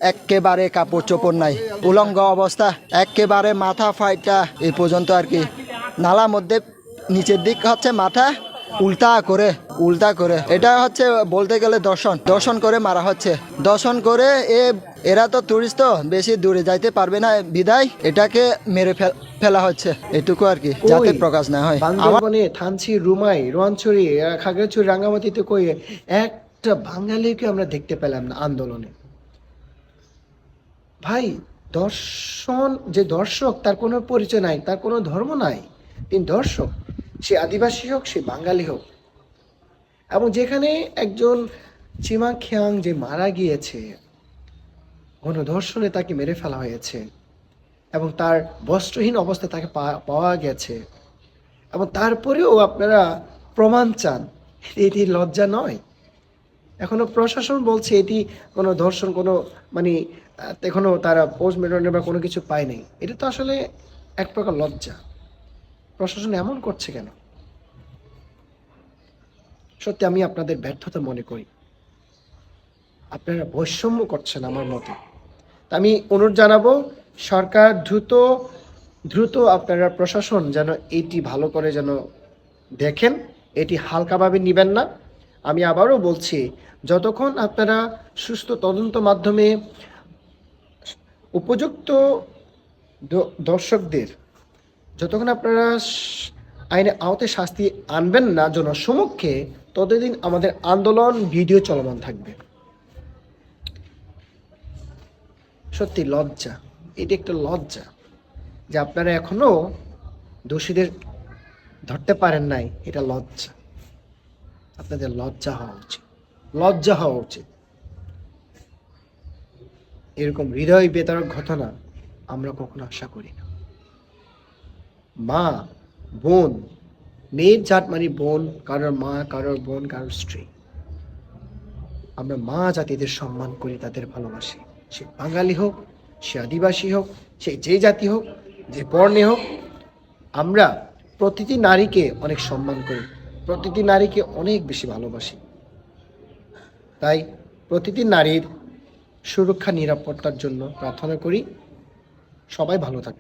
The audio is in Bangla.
একেবারে কাপড় চোপড় নাই, উলঙ্গ অবস্থা, একেবারে মাথা ফাইটা এই পর্যন্ত আর কি। নালার মধ্যে নিচের দিক হচ্ছে মাথা উল্টা করে এটা হচ্ছে বলতে গেলে দর্শন করে মারা হচ্ছে। দর্শন করে এরা তো টুরিস্ট, তো বেশি দূরে যাইতে পারবে না, বিদায় এটাকে মেরে ফেলা হচ্ছে, এটুকু আর কি, যাতে প্রকাশ না হয়। বান্দরবনে থানচি, রুমাই, রোয়াঞ্চড়ি, খাগড়াছড়ি, রাঙ্গামাটিতে কই একটা বাঙালিকে আমরা দেখতে পেলাম না আন্দোলনে। ভাই, দর্শক তার কোনো পরিচয় নাই, তার কোনো ধর্ম নাই, তিনি দর্শক। সে আদিবাসী হোক, সে বাঙালি হোক। এবং যেখানে একজন চিমা খিয়াং যে মারা গিয়েছে, গণধর্ষণে তাকে মেরে ফেলা হয়েছে এবং তার বস্ত্রহীন অবস্থায় তাকে পাওয়া গেছে, এবং তারপরেও আপনারা প্রমাণ চান, এটি লজ্জা নয়? এখনো প্রশাসন বলছে এটি কোনো ধর্ষণ, কোনো মানে এখনো তারা পোস্টমর্টম বা কোনো কিছু পায়নি। এটা তো আসলে এক প্রকার লজ্জা। প্রশাসন এমন করছে কেন? সত্যি আমি আপনাদের ব্যর্থতা মনে করি। আপনারা বৈষম্য করছেন আমার মতে। আমি অনুরোধ জানাবো, সরকার দ্রুত আপনারা প্রশাসন যেন এটি ভালো করে যেন দেখেন, এটি হালকাভাবে নেবেন না। আমি আবারও বলছি, যতক্ষণ আপনারা সুস্থ তদন্ত মাধ্যমে উপযুক্ত দর্শকদের যতক্ষণ আপনারা আইনে আওতায় শাস্তি আনবেন না জনসমক্ষে, ততদিন আমাদের আন্দোলন ভিডিও চলমান থাকবে। সত্যি লজ্জা, এটি একটা লজ্জা যে আপনারা এখনো দোষীদের ধরতে পারেন নাই। এটা লজ্জা, আপনাদের লজ্জা হওয়া উচিত। এরকম হৃদয় বেতারক ঘটনা আমরা কখনো আশা করি না। মা, বোন, মেয়ের জাত মানে বোন, কারোর মা, কারোর বোন, কারোর স্ত্রী। আমরা মা জাতিদের সম্মান করি, তাদের ভালোবাসি। সে বাঙালি হোক, সে আদিবাসী হোক, সে যে জাতি হোক, যে বর্ণে হোক, আমরা প্রতিটি নারীকে অনেক সম্মান করি, প্রতিটি নারীকে অনেক বেশি ভালোবাসি। তাই প্রতিটি নারীর সুরক্ষা নিরাপত্তার জন্য প্রার্থনা করি। সবাই ভালো থাকবে।